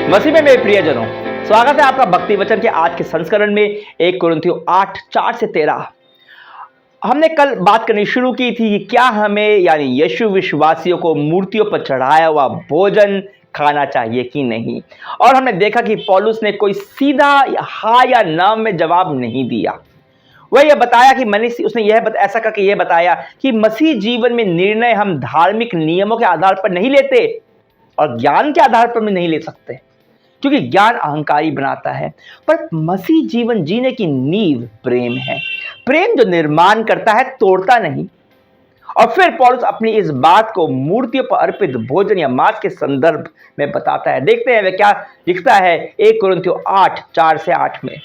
मसीह में मेरे प्रियजनों, स्वागत है आपका भक्ति वचन के आज के संस्करण में। 1 कुरिन्थियों 8:4-13 हमने कल बात करनी शुरू की थी कि क्या हमें यानी यीशु विश्वासियों को मूर्तियों पर चढ़ाया हुआ भोजन खाना चाहिए कि नहीं। और हमने देखा कि पौलुस ने कोई सीधा हाँ या ना में जवाब नहीं दिया। वह यह बताया कि उसने ऐसा करके यह बताया कि मसीह जीवन में निर्णय हम धार्मिक नियमों के आधार पर नहीं लेते और ज्ञान के आधार पर भी नहीं ले सकते, क्योंकि ज्ञान अहंकारी बनाता है। पर मसीह जीवन जीने की नींव प्रेम है। प्रेम जो निर्माण करता है, तोड़ता नहीं। और फिर पौलुस अपनी इस बात को मूर्तियों पर अर्पित भोजन या मांस के संदर्भ में बताता है। देखते हैं वह क्या लिखता है 1 कुरिन्थियों 8:4-8 में।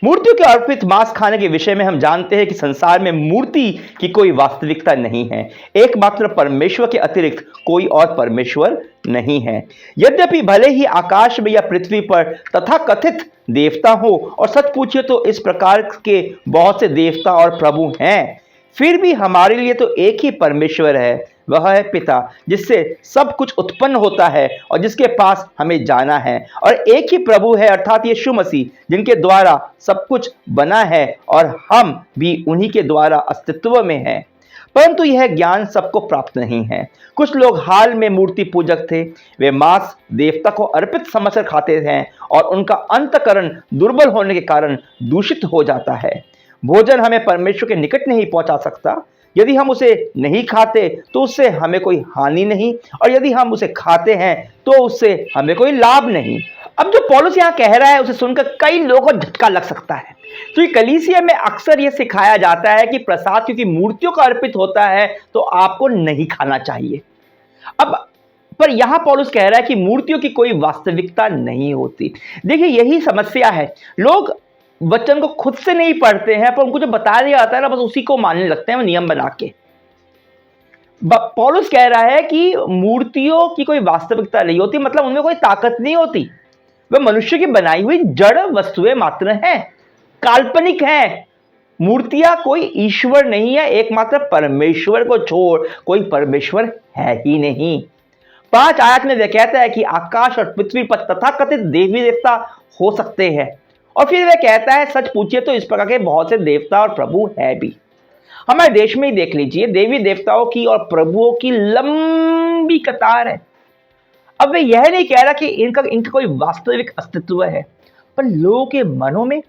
मूर्तियों के अर्पित मांस खाने के विषय में हम जानते हैं कि संसार में मूर्ति की कोई वास्तविकता नहीं है। एकमात्र परमेश्वर के अतिरिक्त कोई और परमेश्वर नहीं है। यद्यपि भले ही आकाश में या पृथ्वी पर तथाकथित देवता हो, और सच पूछिए तो इस प्रकार के बहुत से देवता और प्रभु हैं, फिर भी हमारे लिए तो एक ही परमेश्वर है, वह है पिता, जिससे सब कुछ उत्पन्न होता है और जिसके पास हमें जाना है। और एक ही प्रभु है, अर्थात यीशु मसीह, जिनके द्वारा सब कुछ बना है और हम भी उन्हीं के द्वारा अस्तित्व में हैं। परंतु यह ज्ञान सबको प्राप्त नहीं है। कुछ लोग हाल में मूर्ति पूजक थे। वे मांस देवता को अर्पित समझकर खाते हैं और उनका अंतकरण दुर्बल होने के कारण दूषित हो जाता है। भोजन हमें परमेश्वर के निकट नहीं पहुंचा सकता। यदि हम उसे नहीं खाते तो उससे हमें कोई हानि नहीं, और यदि हम उसे खाते हैं तो उससे हमें कोई लाभ नहीं। अब जो पौलुस यहाँ कह रहा है उसे सुनकर कई लोगों को झटका लग सकता है, क्योंकि कलीसिया में अक्सर यह सिखाया जाता है कि प्रसाद क्योंकि मूर्तियों का अर्पित होता है तो आपको नहीं खाना चाहिए। अब पर यहां पौलुस कह रहा है कि मूर्तियों की कोई वास्तविकता नहीं होती। देखिए, यही समस्या है। लोग वचन को खुद से नहीं पढ़ते हैं, पर उनको जो बता दिया जाता है ना, बस उसी को मानने लगते हैं, वो नियम बना के। पौलुस कह रहा है कि मूर्तियों की कोई वास्तविकता नहीं होती, मतलब उनमें कोई ताकत नहीं होती। वे मनुष्य की बनाई हुई जड़ वस्तुएं मात्र हैं, काल्पनिक हैं। मूर्तियां कोई ईश्वर नहीं है। एकमात्र परमेश्वर को छोड़ कोई परमेश्वर है ही नहीं। 5 आयत में वह कहता है कि आकाश और पृथ्वी पर तथाकथित देवी देवता हो सकते हैं, और फिर वह कहता है सच पूछिए तो इस प्रकार के बहुत से देवता और प्रभु है भी। हमारे देश में ही देख लीजिए, देवी देवताओं की और प्रभुओं की लंबी कतार है। अब वे यह नहीं कह रहा कि इनका कोई वास्तविक अस्तित्व है, पर लोगों के मनों में,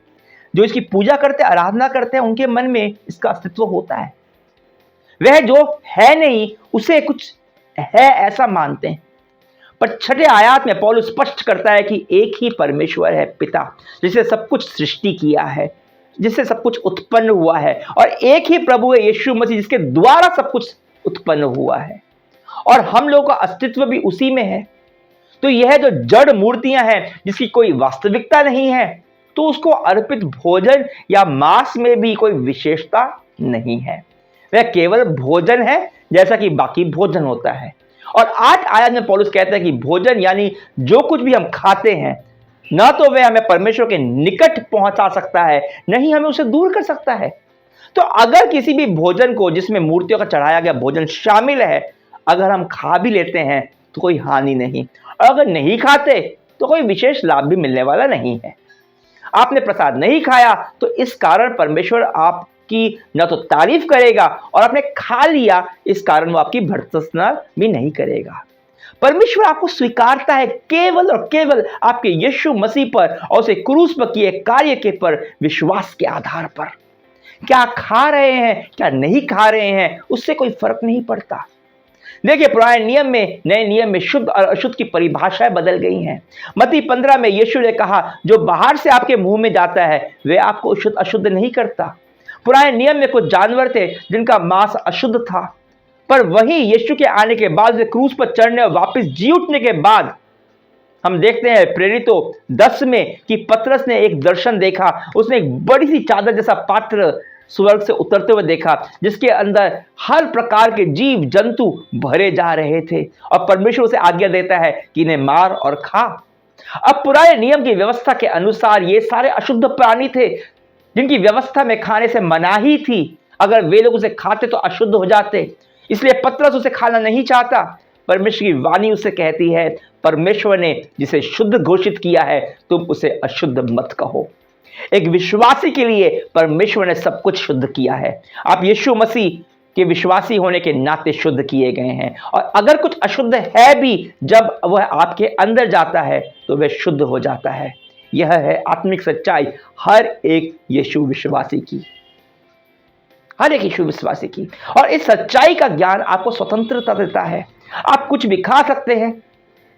जो इसकी पूजा करते, आराधना करते हैं, उनके मन में इसका अस्तित्व होता है। वह जो है नहीं उसे कुछ है ऐसा मानते हैं। पर 6 आयत में पौलुस स्पष्ट करता है कि एक ही परमेश्वर है, पिता, जिसने सब कुछ सृष्टि किया है, जिससे सब कुछ उत्पन्न हुआ है, और एक ही प्रभु है यीशु मसीह, जिसके द्वारा सब कुछ उत्पन्न हुआ है, और हम लोगों का अस्तित्व भी उसी में है। तो यह जो जड़ मूर्तियां हैं, जिसकी कोई वास्तविकता नहीं है, तो उसको अर्पित भोजन या मांस में भी कोई विशेषता नहीं है। वह केवल भोजन है, जैसा कि बाकी भोजन होता है। और 8 आयत में पौलुस कहता है कि भोजन यानी जो कुछ भी हम खाते हैं, ना तो वह हमें परमेश्वर के निकट पहुंचा सकता है, नहीं हमें उसे दूर कर सकता है। तो अगर किसी भी भोजन को जिसमें मूर्तियों का चढ़ाया गया भोजन शामिल है, अगर हम खा भी लेते हैं तो कोई हानि नहीं, और अगर नहीं खाते तो कोई विशेष लाभ भी मिलने वाला नहीं है। आपने प्रसाद नहीं खाया तो इस कारण परमेश्वर आपकी न तो तारीफ करेगा, और आपने खा लिया इस कारण वो आपकी भर्त्सना भी नहीं करेगा। परमेश्वर आपको स्वीकारता है केवल और केवल आपके यीशु मसीह पर और उसे क्रूस पर किए कार्य के पर विश्वास के आधार पर। क्या खा रहे हैं, क्या नहीं खा रहे हैं, उससे कोई फर्क नहीं पड़ता। देखिए, पुराने नियम में, नए नियम में शुद्ध और अशुद्ध की परिभाषाएं बदल गई हैं। मत्ती 15 में यीशु ने कहा, जो बाहर से आपके मुंह में जाता है वे आपको अशुद्ध नहीं करता। पुराने नियम में कुछ जानवर थे जिनका मांस अशुद्ध था, पर वहीं यीशु के आने के बाद, वे क्रूस पर चढ़ने और वापस जी उठने के बाद, हम देखते हैं प्रेरितों 10 में कि पतरस ने एक दर्शन देखा। उसने एक बड़ी सी चादर जैसा पात्र स्वर्ग से उतरते हुए देखा, जिसके अंदर हर प्रकार के जीव जंतु भरे जा रहे थे, और परमेश्वर उसे आज्ञा देता है कि इन्हें मार और खा। अब पुराने नियम की व्यवस्था के अनुसार ये सारे अशुद्ध प्राणी थे, जिनकी व्यवस्था में खाने से मनाही थी। अगर वे लोग उसे खाते तो अशुद्ध हो जाते, इसलिए पतरस उसे खाना नहीं चाहता। परमेश्वर की वाणी उसे कहती है, परमेश्वर ने जिसे शुद्ध घोषित किया है तुम उसे अशुद्ध मत कहो। एक विश्वासी के लिए परमेश्वर ने सब कुछ शुद्ध किया है। आप यीशु मसीह के विश्वासी होने के नाते शुद्ध किए गए हैं, और अगर कुछ अशुद्ध है भी, जब वह आपके अंदर जाता है तो वह शुद्ध हो जाता है। यह है आत्मिक सच्चाई हर एक यीशु विश्वासी की, हर एक यीशु विश्वासी की। और इस सच्चाई का ज्ञान आपको स्वतंत्रता देता है। आप कुछ भी खा सकते हैं,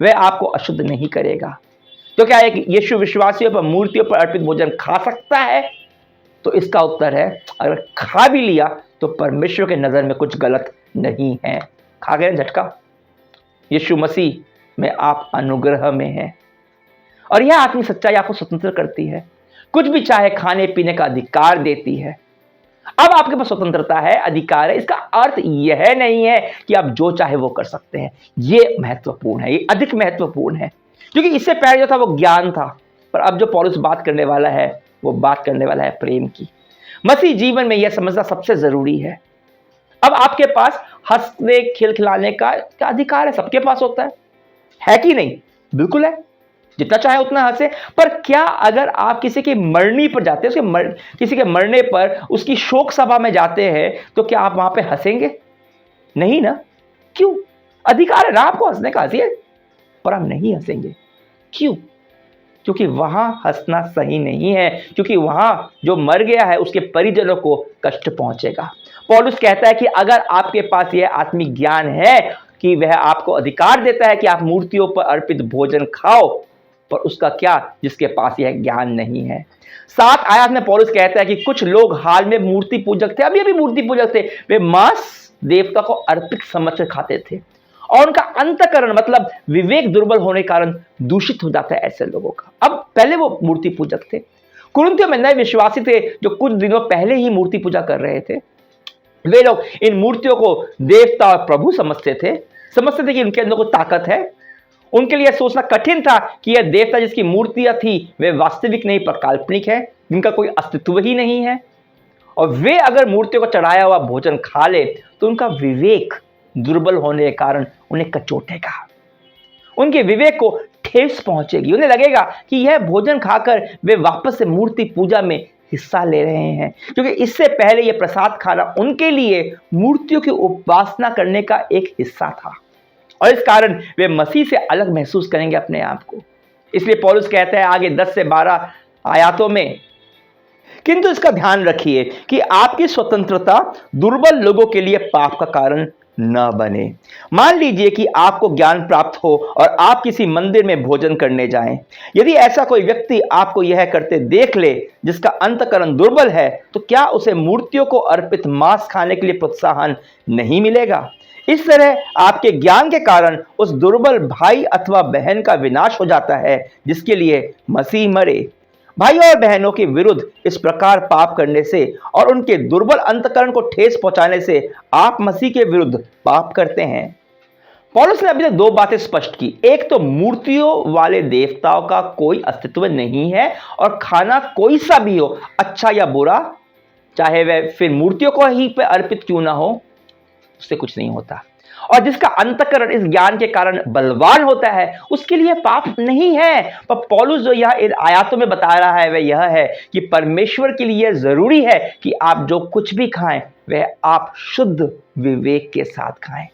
वह आपको अशुद्ध नहीं करेगा। तो क्या एक यीशु विश्वासियों पर, मूर्तियों पर अर्पित भोजन खा सकता है? तो इसका उत्तर है, अगर खा भी लिया तो परमेश्वर के नजर में कुछ गलत नहीं है। खा गए झटका। यीशु मसीह में आप अनुग्रह में हैं, और यह आत्मिक सच्चाई आपको स्वतंत्र करती है। कुछ भी चाहे खाने पीने का अधिकार देती है। अब आपके पास स्वतंत्रता है, अधिकार है। इसका अर्थ यह नहीं है कि आप जो चाहे वो कर सकते हैं। ये महत्वपूर्ण है, ये अधिक महत्वपूर्ण है, क्योंकि इससे पहले जो था वो ज्ञान था, पर अब जो पौलुस बात करने वाला है वो बात करने वाला है प्रेम की। मसीह जीवन में यह समझना सबसे जरूरी है। अब आपके पास हंसने खिलखिलाने का अधिकार है, सबके पास होता है कि नहीं? बिल्कुल है, जितना चाहे उतना हंसे। पर क्या अगर आप किसी की मरनी पर जाते हैं, किसी के मरने पर उसकी शोक सभा में जाते हैं, तो क्या आप वहां पे हंसेंगे? नहीं ना। क्यों? अधिकार है ना आपको हंसने का, हंसिए, पर आप नहीं हंसेंगे। क्यों? क्योंकि वहां हंसना सही नहीं है, क्योंकि वहां जो मर गया है उसके परिजनों को कष्ट पहुंचेगा। पौलुस कहता है कि अगर आपके पास यह आत्मिक ज्ञान है कि वह आपको अधिकार देता है कि आप मूर्तियों पर अर्पित भोजन खाओ, पर उसका क्या जिसके पास यह ज्ञान नहीं है। 7 आयत में पौलुस कहता है कि कुछ लोग हाल में मूर्ति पूजक थे, अभी मूर्ति पूजक थे, वे मांस देवता को अर्पित समझकर खाते थे, और उनका अंतःकरण मतलब विवेक दुर्बल होने के कारण दूषित हो जाता है ऐसे लोगों का। अब पहले वो मूर्ति पूजक थे, कुरिन्थियों में नए विश्वासी थे जो कुछ दिनों पहले ही मूर्ति पूजा कर रहे थे। वे लोग इन मूर्तियों को देवता और प्रभु समझते थे कि उनके अंदर कुछ ताकत है। उनके लिए सोचना कठिन था कि यह देवता जिसकी मूर्तियां थी वे वास्तविक नहीं पर काल्पनिक है, जिनका कोई अस्तित्व ही नहीं है, और वे अगर मूर्तियों को चढ़ाया हुआ भोजन खा ले तो उनका विवेक दुर्बल होने के कारण उन्हें कचोटेगा, उनके विवेक को ठेस पहुंचेगी। उन्हें लगेगा कि यह भोजन खाकर वे वापस से मूर्ति पूजा में हिस्सा ले रहे हैं, क्योंकि इससे पहले यह प्रसाद खाना उनके लिए मूर्तियों की उपासना करने का एक हिस्सा था, और इस कारण वे मसीह से अलग महसूस करेंगे अपने आप को। इसलिए पौलुस कहता है आगे 10 से 12 आयतों में, किंतु इसका ध्यान रखिए कि आपकी स्वतंत्रता दुर्बल लोगों के लिए पाप का कारण न बने। मान लीजिए कि आपको ज्ञान प्राप्त हो और आप किसी मंदिर में भोजन करने जाएं। यदि ऐसा कोई व्यक्ति आपको यह करते देख ले जिसका अंतःकरण दुर्बल है, तो क्या उसे मूर्तियों को अर्पित मांस खाने के लिए प्रोत्साहन नहीं मिलेगा? इस तरह आपके ज्ञान के कारण उस दुर्बल भाई अथवा बहन का विनाश हो जाता है जिसके लिए मसीह मरे। भाइयों और बहनों के विरुद्ध इस प्रकार पाप करने से और उनके दुर्बल अंतःकरण को ठेस पहुंचाने से आप मसीह के विरुद्ध पाप करते हैं। पौलुस ने अभी तक 2 बातें स्पष्ट की। एक तो मूर्तियों वाले देवताओं का कोई अस्तित्व नहीं है, और खाना कोई सा भी हो, अच्छा या बुरा, चाहे वह फिर मूर्तियों को ही पे अर्पित क्यों ना हो, उससे कुछ नहीं होता। और जिसका अंतःकरण इस ज्ञान के कारण बलवान होता है उसके लिए पाप नहीं है। पर पौलुस जो यह इन आयतों में बता रहा है वह यह है कि परमेश्वर के लिए जरूरी है कि आप जो कुछ भी खाएं वह आप शुद्ध विवेक के साथ खाएं।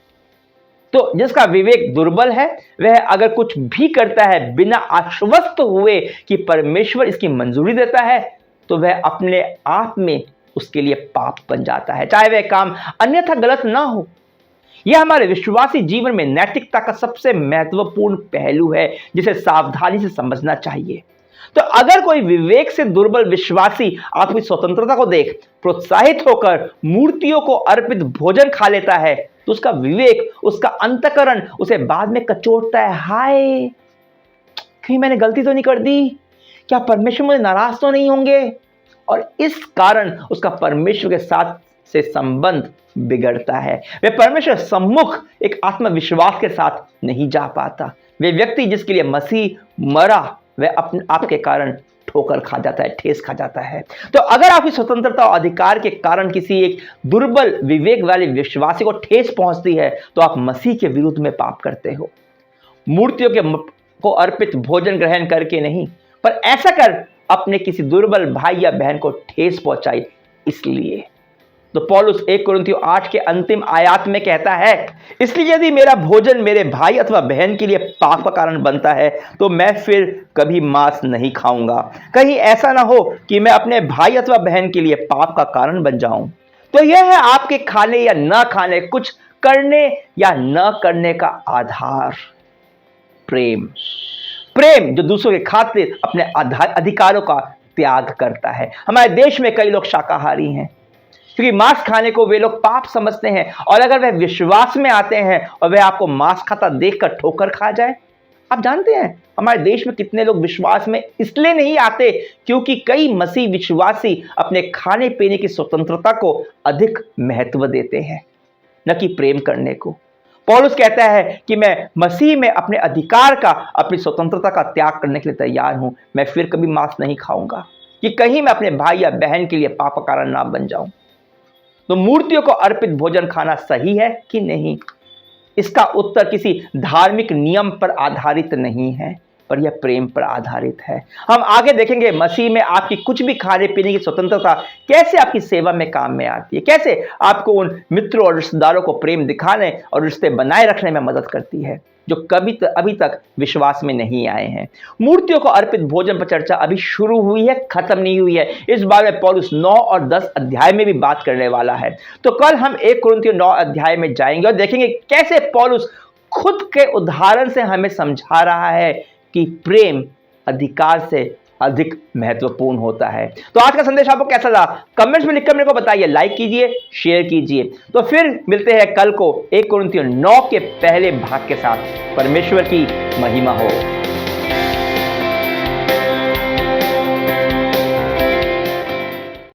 तो जिसका विवेक दुर्बल है वह अगर कुछ भी करता है बिना आश्वस्त हुए कि परमेश्वर इसकी मंजूरी देता है, तो वह अपने आप में उसके लिए पाप बन जाता है, चाहे वह काम अन्यथा गलत ना हो। यह हमारे विश्वासी जीवन में नैतिकता का सबसे महत्वपूर्ण पहलू है जिसे सावधानी से समझना चाहिए। तो अगर कोई विवेक से दुर्बल विश्वासी आपकी स्वतंत्रता को देख प्रोत्साहित होकर मूर्तियों को अर्पित भोजन खा लेता है, तो उसका विवेक, उसका अंतःकरण उसे बाद में कचोटता है। हाय, कहीं मैंने गलती तो नहीं कर दी? क्या परमेश्वर मुझे नाराज तो नहीं होंगे? और इस कारण उसका परमेश्वर के साथ से संबंध बिगड़ता है। वे परमेश्वर सम्मुख एक आत्मविश्वास के साथ नहीं जा पाता। वे व्यक्ति जिसके लिए मसीह मरा वह अपने आपके कारण ठोकर खा जाता है, ठेस खा जाता है। तो अगर आपकी स्वतंत्रता और अधिकार के कारण किसी एक दुर्बल विवेक वाले विश्वासी को ठेस पहुंचती है तो आप मसीह के विरुद्ध में पाप करते हो। मूर्तियों को अर्पित भोजन ग्रहण करके नहीं, पर ऐसा कर अपने किसी दुर्बल भाई या बहन को ठेस पहुंचाई इसलिए। तो पौलुस 1 कुरिन्थियों 8 के अंतिम आयत में कहता है, इसलिए यदि मेरा भोजन मेरे भाई अथवा बहन के लिए पाप का कारण बनता है तो मैं फिर कभी मांस नहीं खाऊंगा, कहीं ऐसा ना हो कि मैं अपने भाई अथवा बहन के लिए पाप का कारण बन जाऊं। तो यह है आपके खाने या न खाने, कुछ करने या न करने का आधार, प्रेम। प्रेम जो दूसरों के खातिर अपने अधिकारों का त्याग करता है। हमारे देश में कई लोग शाकाहारी हैं क्योंकि मांस खाने को वे लोग पाप समझते हैं, और अगर वह विश्वास में आते हैं और वह आपको मांस खाता देखकर ठोकर खा जाए। आप जानते हैं हमारे देश में कितने लोग विश्वास में इसलिए नहीं आते क्योंकि कई मसीह विश्वासी अपने खाने पीने की स्वतंत्रता को अधिक महत्व देते हैं, न कि प्रेम करने को। पौलुस कहता है कि मैं मसीह में अपने अधिकार का, अपनी स्वतंत्रता का त्याग करने के लिए तैयार हूं। मैं फिर कभी मांस नहीं खाऊंगा कि कहीं मैं अपने भाई या बहन के लिए पाप का कारण ना बन जाऊं। तो मूर्तियों को अर्पित भोजन खाना सही है कि नहीं, इसका उत्तर किसी धार्मिक नियम पर आधारित नहीं है, पर यह प्रेम पर आधारित है। हम आगे देखेंगे मसीह में आपकी कुछ भी खाने पीने की स्वतंत्रता कैसे आपकी सेवा में काम में आती है, कैसे आपको उन मित्रों और रिश्तेदारों को प्रेम दिखाने और रिश्ते बनाए रखने में मदद करती है जो अभी तक विश्वास में नहीं आए हैं। मूर्तियों को अर्पित भोजन पर चर्चा अभी शुरू हुई है, खत्म नहीं हुई है। इस बारे में पौलुस 9 और 10 अध्याय में भी बात करने वाला है। तो कल हम 1 कुरिन्थियों 9 अध्याय में जाएंगे और देखेंगे कैसे पौलुस खुद के उदाहरण से हमें समझा रहा है कि प्रेम अधिकार से अधिक महत्वपूर्ण होता है। तो आज का संदेश आपको कैसा लगा कमेंट्स में लिखकर मेरे को बताइए, लाइक कीजिए, शेयर कीजिए। तो फिर मिलते हैं कल को 1 कुरिन्थियों 9 के पहले भाग के साथ। परमेश्वर की महिमा हो।